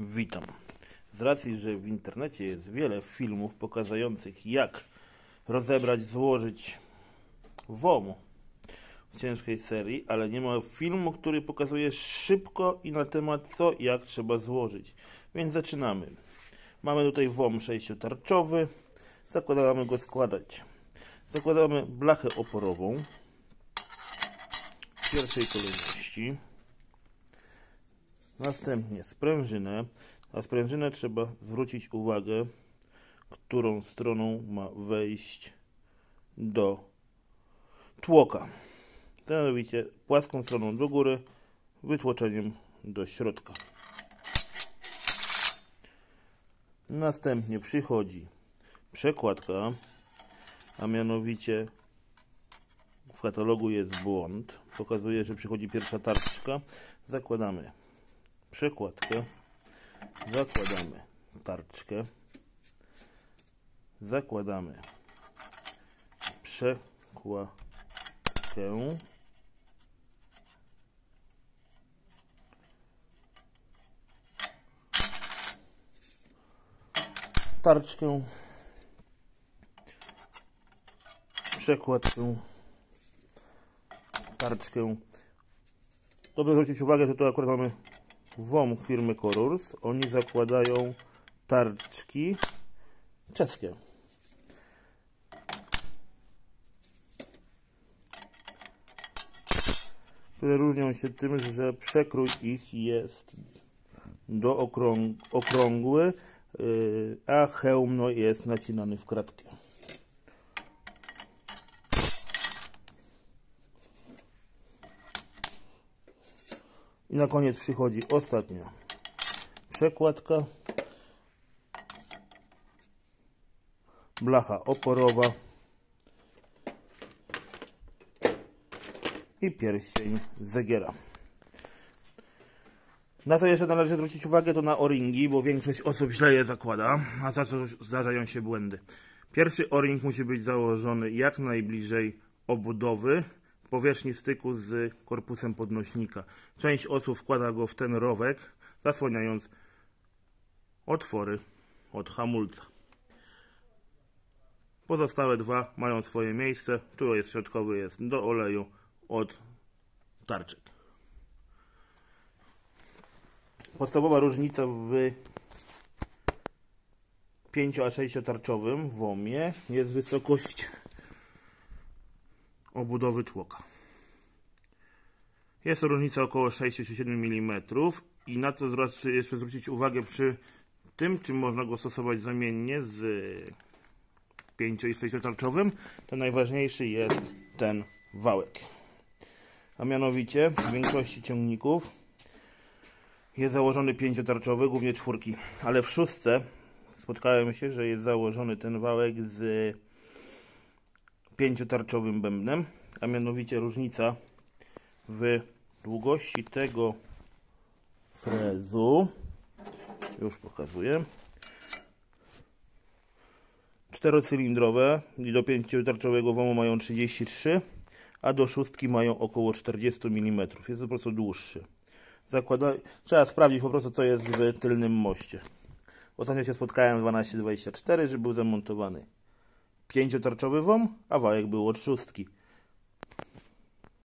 Witam. Z racji, że w internecie jest wiele filmów pokazujących, jak rozebrać, złożyć WOM w ciężkiej serii, ale nie ma filmu, który pokazuje szybko i na temat co i jak trzeba złożyć. Więc zaczynamy. Mamy tutaj WOM 6-tarczowy. Zakładamy go składać. Zakładamy blachę oporową w pierwszej kolejności. Następnie sprężynę. Na sprężynę trzeba zwrócić uwagę, którą stroną ma wejść do tłoka. Mianowicie płaską stroną do góry, wytłoczeniem do środka. Następnie przychodzi przekładka, a mianowicie w katalogu jest błąd. Pokazuje, że przychodzi pierwsza tarczka. Zakładamy przekładkę, zakładamy tarczkę, zakładamy przekładkę, tarczkę, przekładkę, tarczkę. Dobrze zwrócić uwagę, że tu akurat mamy WOM firmy Colors. Oni zakładają tarczki czeskie. Które różnią się tym, że przekrój ich jest okrągły, a hełm jest nacinany w kratkę. I na koniec przychodzi ostatnia przekładka, blacha oporowa i pierścień Zegiera. Na co jeszcze należy zwrócić uwagę, to na o-ringi, bo większość osób źle je zakłada, a za co zdarzają się błędy. Pierwszy o-ring musi być założony jak najbliżej obudowy, powierzchni styku z korpusem podnośnika. Część osób wkłada go w ten rowek, zasłaniając otwory od hamulca. Pozostałe dwa mają swoje miejsce. Tu jest środkowy, jest do oleju od tarczek. Podstawowa różnica w 5 a 6 tarczowym WOM-ie jest wysokość obudowy tłoka. Jest to różnica około 6-7 mm i na to jeszcze zwrócić uwagę przy tym, czym można go stosować zamiennie z 5 i 6 tarczowym, to najważniejszy jest ten wałek. A mianowicie w większości ciągników jest założony 5-tarczowy, głównie 4, ale w 6 spotkałem się, że jest założony ten wałek z 5-tarczowym bębnem, a mianowicie różnica w długości tego frezu, już pokazuję, 4-cylindrowe i do 5-tarczowego WOM-u mają 33, a do 6 mają około 40 mm, jest po prostu dłuższy. Trzeba sprawdzić po prostu, co jest w tylnym moście. Ostatnio się spotkałem 1224, że był zamontowany 5-tarczowy WOM, a wałek był od 6.